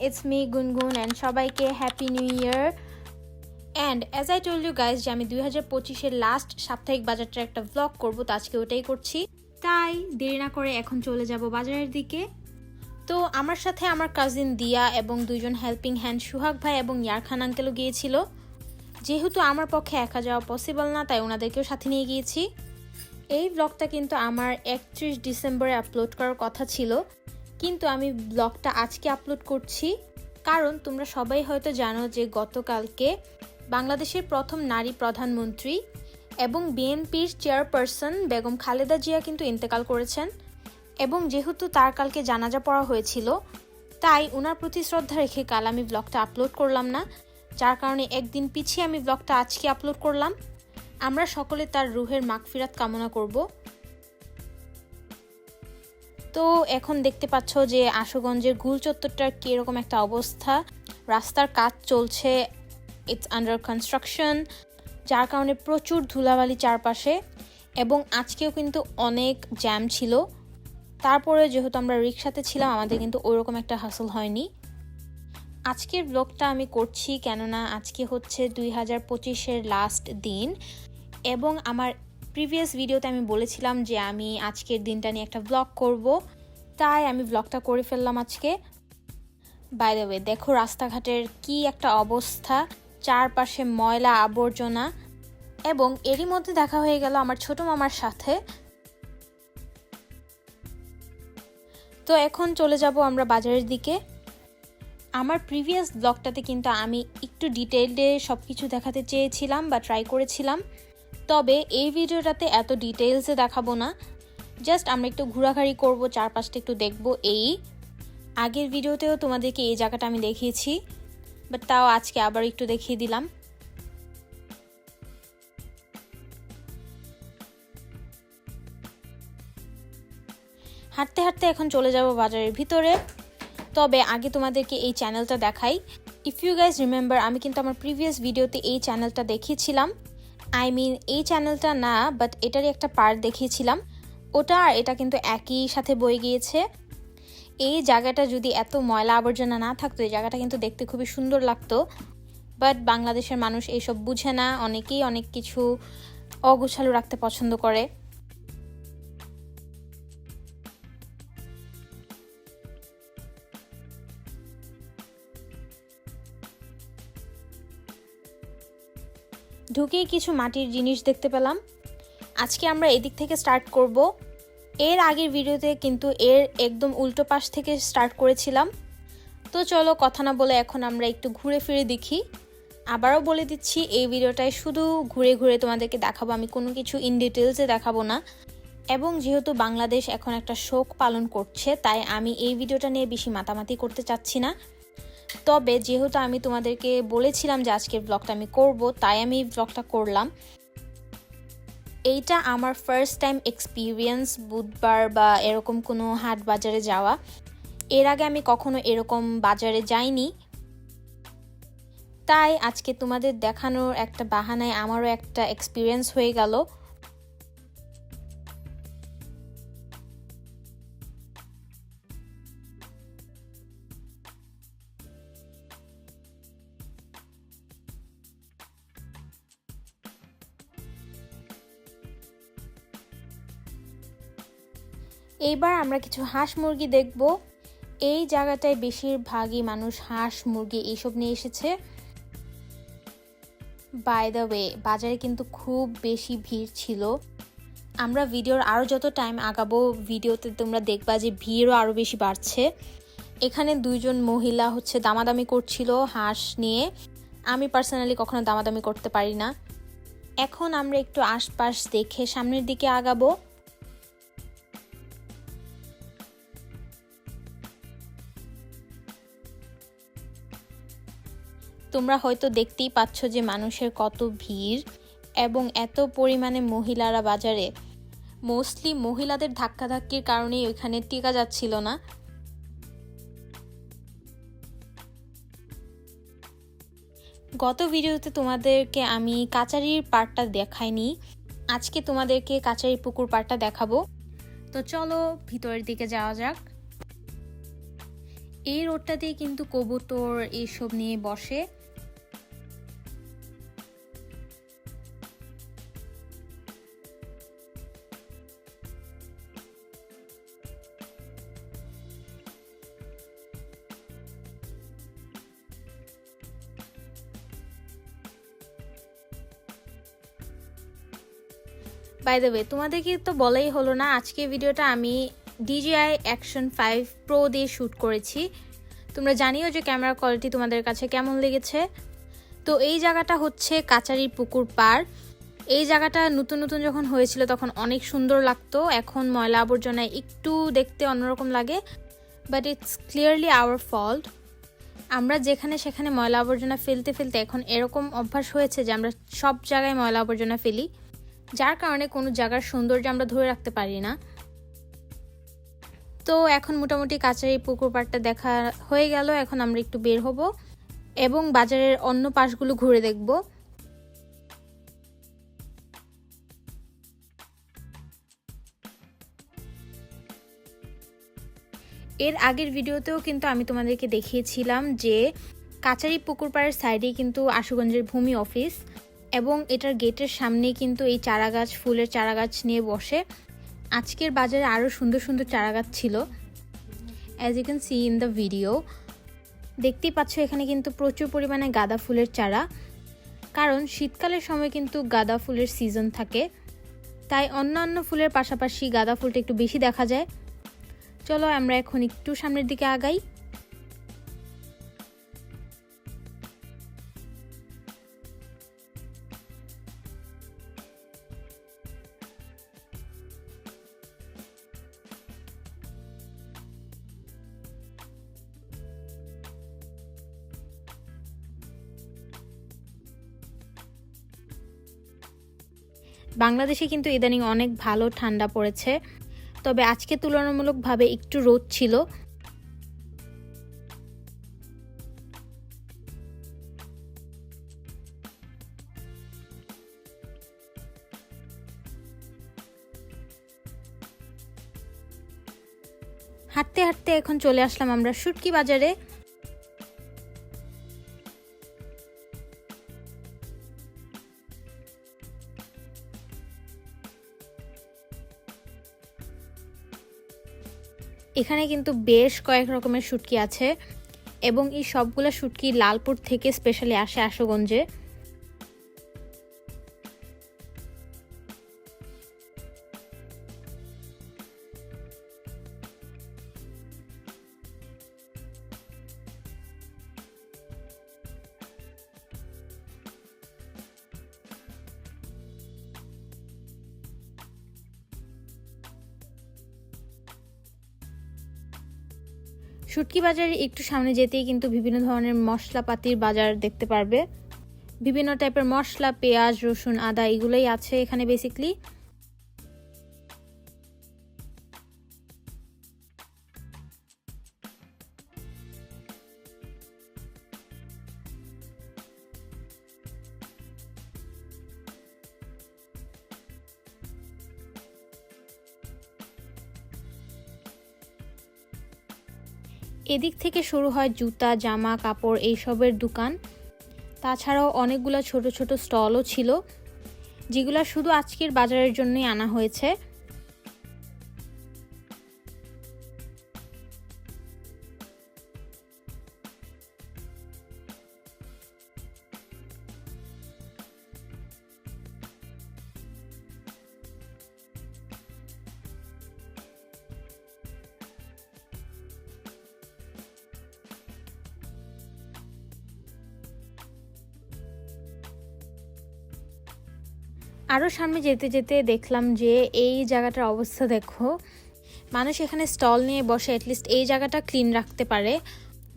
it's me Gungun and সবাইকে happy new year. And as I told you guys যে আমি 2025-এর last সাপ্তাহিক বাজারটার একটা ভ্লগ করবো, তো আজকে ওটাই করছি। তাই দেরি না করে এখন চলে যাব বাজারের দিকে। তো আমার সাথে আমার কাজিন দিয়া এবং দুইজন হেল্পিং হ্যান্ড সুহাগ ভাই এবং ইয়ারখান আঙ্কেলও গিয়েছিল। যেহেতু আমার পক্ষে একা যাওয়া পসিবল না, তাই ওনাদেরকেও সাথে নিয়ে গিয়েছি। এই ব্লগটা কিন্তু আমার 31 ডিসেম্বরে আপলোড করার কথা ছিল, কিন্তু আমি ব্লগটা আজকে আপলোড করছি কারণ তোমরা সবাই হয়তো জানো যে গতকালকে বাংলাদেশের প্রথম নারী প্রধানমন্ত্রী এবং বিএনপির চেয়ারপারসন বেগম খালেদা জিয়া কিন্তু ইন্তেকাল করেছেন। এবং যেহেতু তার কালকে জানাজা পড়া হয়েছিল, তাই ওনার প্রতি শ্রদ্ধা রেখে কাল আমি ব্লগটা আপলোড করলাম না, যার কারণে একদিন পিছিয়ে আমি ব্লগটা আজকে আপলোড করলাম। আমরা সকলে তার রুহের মাগফিরাত কামনা করব। তো এখন দেখতে পাচ্ছ যে আশুগঞ্জের গুল চত্বরটার কীরকম একটা অবস্থা। রাস্তার কাজ চলছে, ইটস আন্ডার কনস্ট্রাকশন, যার কারণে প্রচুর ধুলাবালি চারপাশে এবং আজকেও কিন্তু অনেক জ্যাম ছিল। তারপরে যেহেতু আমরা রিক্সাতে ছিলাম, আমাদের কিন্তু ওইরকম একটা হাসল হয়নি। আজকের ব্লগটা আমি করছি কেননা আজকে হচ্ছে 2025-এর লাস্ট দিন এবং আমার প্রিভিয়াস ভিডিওতে আমি বলেছিলাম যে আমি আজকের দিনটা নিয়ে একটা ব্লগ করব, তাই আমি ব্লগটা করে ফেললাম আজকে। বাই দ্য ওয়ে, দেখো রাস্তাঘাটের কি একটা অবস্থা, চারপাশে ময়লা আবর্জনা। এবং এরই মধ্যে দেখা হয়ে গেল আমার ছোট মামার সাথে। তো এখন চলে যাব আমরা বাজারের দিকে। আমার প্রিভিয়াস ব্লগটাতে কিন্তু আমি একটু ডিটেইলডে সব কিছু দেখাতে চেয়েছিলাম বা ট্রাই করেছিলাম, তবে এই ভিডিওটাতে এত ডিটেইলসে দেখাবো না, জাস্ট আমরা একটু ঘোরাঘুরি করব, চারপাশটা একটু দেখব। এই আগের ভিডিওতেও তোমাদেরকে এই জায়গাটা আমি দেখিয়েছি, বাট তাও আজকে আবার একটু দেখিয়ে দিলাম। হাঁটতে হাঁটতে এখন চলে যাব বাজারের ভিতরে। তবে আগে তোমাদেরকে এই চ্যানেলটা দেখাই। ইফ ইউ গাইজ রিমেম্বার, আমি কিন্তু আমার প্রিভিয়াস ভিডিওতে এই চ্যানেলটা দেখিয়েছিলাম। আই মিন এই চ্যানেলটা না, বাট এটারই একটা পার্ট দেখিয়েছিলাম। ওটা আর এটা কিন্তু একই সাথে বয়ে গিয়েছে। এই জায়গাটা যদি এত ময়লা আবর্জনা না থাকতো, এই জায়গাটা কিন্তু দেখতে খুবই সুন্দর লাগতো, বাট বাংলাদেশের মানুষ এইসব বুঝে না। অনেকেই অনেক কিছু অগোছালো রাখতে পছন্দ করে। ঢুকেই কিছু মাটির জিনিস দেখতে পেলাম। আজকে আমরা এদিক থেকে স্টার্ট করব। এর আগের ভিডিওতে কিন্তু এর একদম উল্টো পাশ থেকে স্টার্ট করেছিলাম। তো চলো কথা না বলে এখন আমরা একটু ঘুরে ফিরে দেখি। আবারও বলে দিচ্ছি, এই ভিডিওটায় শুধু ঘুরে ঘুরে তোমাদেরকে দেখাবো, আমি কোনো কিছু ইন ডিটেলসে দেখাবো না। এবং যেহেতু বাংলাদেশ এখন একটা শোক পালন করছে, তাই আমি এই ভিডিওটা নিয়ে বেশি মাতামাতি করতে চাচ্ছি না। তবে যেহেতু আমি তোমাদেরকে বলেছিলাম যে আজকের ব্লগটা আমি করব, তাই আমি এই ব্লগটা করলাম। এইটা আমার ফার্স্ট টাইম এক্সপিরিয়েন্স বুধবার বা এরকম কোনো হাট বাজারে যাওয়া। এর আগে আমি কখনো এরকম বাজারে যাইনি, তাই আজকে তোমাদের দেখানোর একটা বাহানায় আমারও একটা এক্সপিরিয়েন্স হয়ে গেল। এইবার আমরা কিছু হাঁস মুরগি দেখব। এই জায়গাটায় বেশিরভাগই মানুষ হাঁস মুরগি এইসব নিয়ে এসেছে। বাই দ্য ওয়ে, বাজারে কিন্তু খুব বেশি ভিড় ছিল। আমরা ভিডিওর আরও যত টাইম আগাবো, ভিডিওতে তোমরা দেখবা যে ভিড়ও আরও বেশি বাড়ছে। এখানে দুইজন মহিলা দামাদামি করছিল হাঁস নিয়ে। আমি পার্সোনালি কখনো দামাদামি করতে পারি না। এখন আমরা একটু আশপাশ দেখে সামনের দিকে আগাবো। তোমরা হয়তো দেখতেই পাচ্ছ যে মানুষের কত ভিড় এবং এত পরিমাণে মহিলারা বাজারে। মোস্টলি মহিলাদের ধাক্কাধাক্কির কারণেই ওইখানে টিকা যাচ্ছিল না। গত ভিডিওতে তোমাদেরকে আমি কাচারির পার্টটা দেখাইনি, আজকে তোমাদেরকে কাচারি পুকুর পাড়টা দেখাবো। তো চলো ভিতরের দিকে যাওয়া যাক। এই রোডটাতে কিন্তু কবুতর এইসব নিয়ে বসে। বাই দ্য ওয়ে, তোমাদেরকে তো বলাই হলো না, আজকে ভিডিওটা আমি DJI Action 5 Pro দিয়ে শ্যুট করেছি। তোমরা জানিও যে ক্যামেরা কোয়ালিটি তোমাদের কাছে কেমন লেগেছে। তো এই জায়গাটা হচ্ছে কাচারির পুকুর পাড়। এই জায়গাটা নতুন নতুন যখন হয়েছিল তখন অনেক সুন্দর লাগতো, এখন ময়লা আবর্জনায় একটু দেখতে অন্যরকম লাগে, but it's clearly hour fault. আমরা যেখানে সেখানে ময়লা আবর্জনা ফেলতে ফেলতে এখন এরকম অভ্যাস হয়েছে যে আমরা সব জায়গায় ময়লা আবর্জনা ফেলি, যার কারণে কোনো জায়গার সৌন্দর্য আমরা ধরে রাখতে পারি না। তো এখন মোটামুটি কাচারি পুকুর পাড়টা দেখা হয়ে গেল, এখন আমরা একটু বের হব এবং বাজারের অন্য পাশগুলো ঘুরে দেখব। এর আগের ভিডিওতেও কিন্তু আমি তোমাদেরকে দেখিয়েছিলাম যে কাচারি পুকুর পাড়ের সাইডেই কিন্তু আশুগঞ্জের ভূমি অফিস, এবং এটার গেটের সামনেই কিন্তু এই চারাগাছ, ফুলের চারাগাছ নিয়ে বসে। আজকের বাজারে আরও সুন্দর সুন্দর চারাগাছ ছিল, as you can see in the video. দেখতেই পাচ্ছ এখানে কিন্তু প্রচুর পরিমাণে গাঁদা ফুলের চারা, কারণ শীতকালের সময় কিন্তু গাঁদা ফুলের সিজন থাকে, তাই অন্যান্য ফুলের পাশাপাশি গাঁদা ফুলটা একটু বেশি দেখা যায়। চলো আমরা এখন একটু সামনের দিকে আগাই। বাংলাদেশে কিন্তু ইদানিং অনেক ভালো ঠান্ডা পড়েছে, তবে আজকে তুলনামূলকভাবে একটু রোদ ছিল। হাঁটতে হাঁটতে এখন চলে আসলাম আমরা শুটকি বাজারে। এখানে কিন্তু বেশ কয়েক রকমের শুটকি আছে, এবং এই সবগুলো শুটকি লালপুর থেকে স্পেশালি আসে আশুগঞ্জে। শুটকি বাজারে একটু সামনে যেতেই কিন্তু বিভিন্ন ধরনের মশলাপাতির বাজার দেখতে পারবে। বিভিন্ন টাইপের মশলা, পেঁয়াজ, রসুন, আদা এগুলোই আছে এখানে বেসিকলি। এদিক থেকে শুরু হয় জুতা, জামা কাপড় এইসবের দোকান। তাছাড়াও অনেকগুলো ছোট ছোট স্টলও ছিল, যেগুলো শুধু আজকের বাজারের জন্যই আনা হয়েছে। আরও সামনে যেতে যেতে দেখলাম যে এই জায়গাটার অবস্থা দেখো, মানুষ এখানে স্টল নিয়ে বসে অ্যাটলিস্ট এই জায়গাটা ক্লিন রাখতে পারে,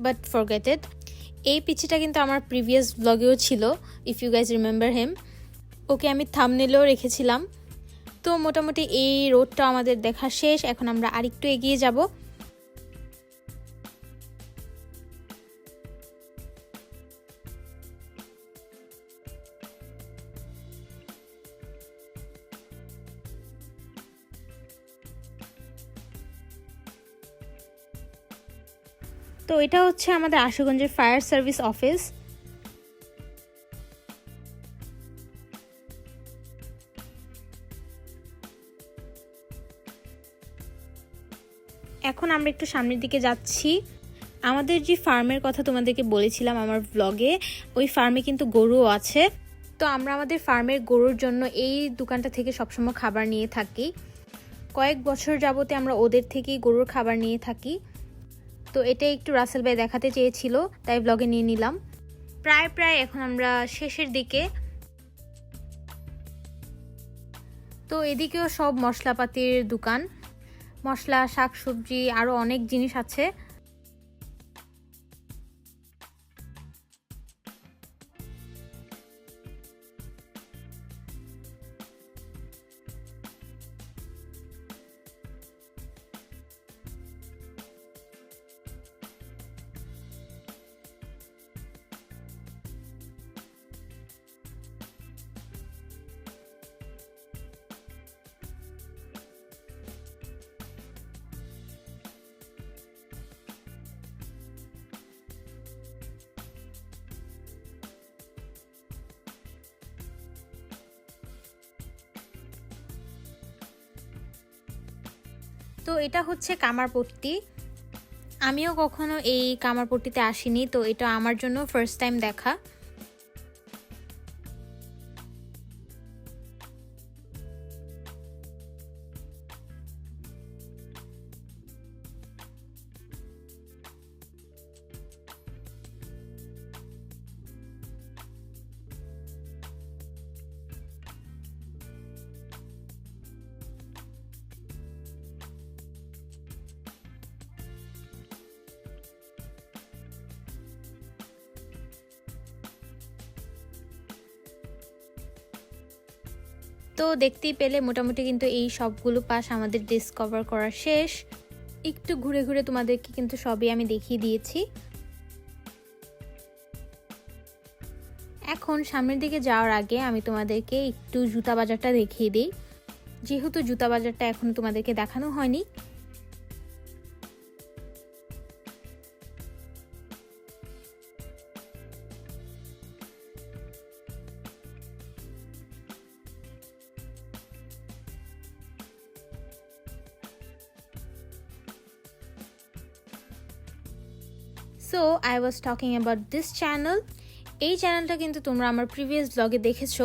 বাট ফরগেট ইট। এই পিচিটা কিন্তু আমার প্রিভিয়াস ব্লগেও ছিল, if you guys remember him. Okay আমি থাম্বনেলেও রেখেছিলাম। তো মোটামুটি এই রোডটা আমাদের দেখা শেষ, এখন আমরা আরেকটু এগিয়ে যাব। তো এটা হচ্ছে আমাদের আশুগঞ্জের ফায়ার সার্ভিস অফিস। এখন আমরা একটু সামনের দিকে যাচ্ছি। আমাদের যে ফার্মের কথা তোমাদেরকে বলেছিলাম আমার ব্লগে, ওই ফার্মে কিন্তু গরুও আছে। তো আমরা আমাদের ফার্মের গরুর জন্য এই দোকানটা থেকে সবসময় খাবার নিয়ে থাকি। কয়েক বছর যাবতে আমরা ওদের থেকেই গরুর খাবার নিয়ে থাকি। তো এটা একটু রাসেল ভাই দেখাতে চেয়েছিল, তাই ব্লগে নিয়ে নিলাম। প্রায় এখন আমরা শেষের দিকে। তো এদিকেও সব মশলাপাতির দোকান, মশলা, শাকসবজি, আরও অনেক জিনিস আছে। তো এটা হচ্ছে কামারপট্টি। আমিও কখনো এই কামারপট্টিতে আসিনি, তো এটা আমার জন্য ফার্স্ট টাইম দেখা। তো দেখতেই পেলে মোটামুটি কিন্তু এই সবগুলো পাশ আমাদের ডিসকভার করা শেষ। একটু ঘুরে ঘুরে তোমাদেরকে কিন্তু সবই আমি দেখিয়ে দিয়েছি। এখন সামনের দিকে যাওয়ার আগে আমি তোমাদেরকে একটু জুতা বাজারটা দেখিয়ে দিই, যেহেতু জুতা বাজারটা এখনো তোমাদেরকে দেখানো হয়নি। So I was talking about this channel. এই চ্যানেলটা কিন্তু তোমরা আমার প্রিভিয়াস ব্লগে দেখেছো,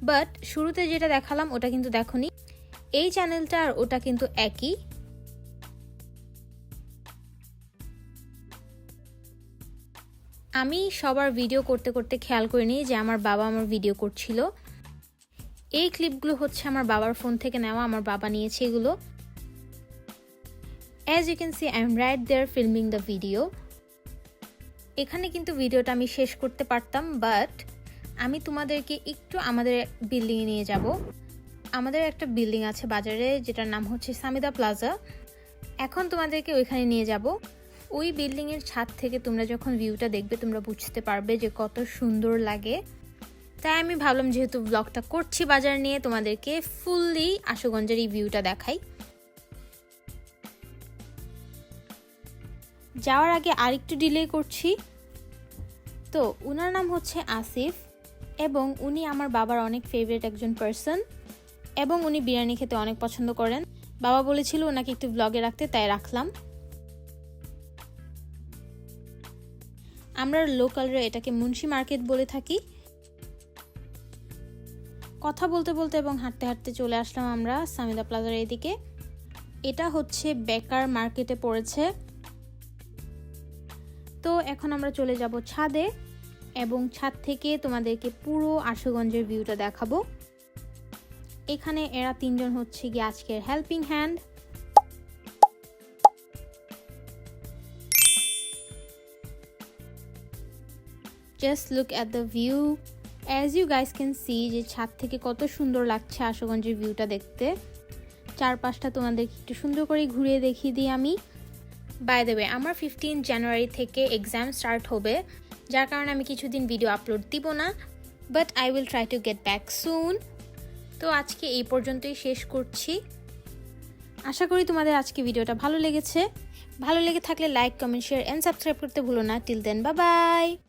বাট শুরুতে যেটা দেখালাম ওটা কিন্তু দেখোনি। এই চ্যানেলটা আর ওটা কিন্তু একই। আমি সবার ভিডিও করতে করতে খেয়াল করিনি যে আমার বাবা আমার ভিডিও করছিল। এই ক্লিপগুলো হচ্ছে আমার বাবার ফোন থেকে নেওয়া, আমার বাবা নিয়েছে এগুলো। As you can see I am right there filming the video. এখানে কিন্তু ভিডিওটা আমি শেষ করতে পারতাম, বাট আমি তোমাদেরকে একটু আমাদের বিল্ডিংয়ে নিয়ে যাব। আমাদের একটা বিল্ডিং আছে বাজারে, যেটার নাম হচ্ছে সামিদা প্লাজা। এখন তোমাদেরকে ওইখানে নিয়ে যাব। ওই বিল্ডিংয়ের ছাদ থেকে তোমরা যখন ভিউটা দেখবে তোমরা বুঝতে পারবে যে কত সুন্দর লাগে। তাই আমি ভাবলাম যেহেতু ব্লগটা করছি বাজার নিয়ে, তোমাদেরকে ফুললি আশুগঞ্জের এই ভিউটা দেখাই। যাওয়ার আগে আরেকটু ডিলে করছি। তো উনার নাম হচ্ছে আসিফ, এবং উনি আমার বাবার অনেক ফেভারিট একজন পার্সন, এবং উনি বিরিয়ানি খেতে অনেক পছন্দ করেন। বাবা বলেছিল ওনাকে একটু ব্লগে রাখতে, তাই রাখলাম। আমরা লোকালরা এটাকে মুন্সি মার্কেট বলে থাকি। কথা বলতে বলতে এবং হাঁটতে হাঁটতে চলে আসলাম আমরা সামিদা প্লাজার এদিকে। এটা হচ্ছে বেকার মার্কেটে পড়েছে। তো এখন আমরা চলে যাব ছাদে, এবং ছাদ থেকে তোমাদেরকে পুরো আশুগঞ্জের ভিউটা দেখাবো। এখানে এরা তিনজন হচ্ছে গিয়ে আজকের helping hand. Just look at the view. As you guys can see যে ছাদ থেকে কত সুন্দর লাগছে আশুগঞ্জের ভিউটা দেখতে। চারপাশটা তোমাদেরকে একটু সুন্দর করে ঘুরিয়ে দেখিয়ে দিই আমি। বাই দ্য ওয়ে, আমার 15 জানুয়ারি থেকে এক্সাম স্টার্ট হবে, যার কারণে আমি কিছুদিন ভিডিও আপলোড দিব না, but I will try to get back soon. তো আজকে এই পর্যন্তই শেষ করছি। আশা করি তোমাদের আজকে ভিডিওটা ভালো লেগেছে। ভালো লেগে থাকলে like, comment, share and subscribe করতে ভুলো না। Till then, bye by.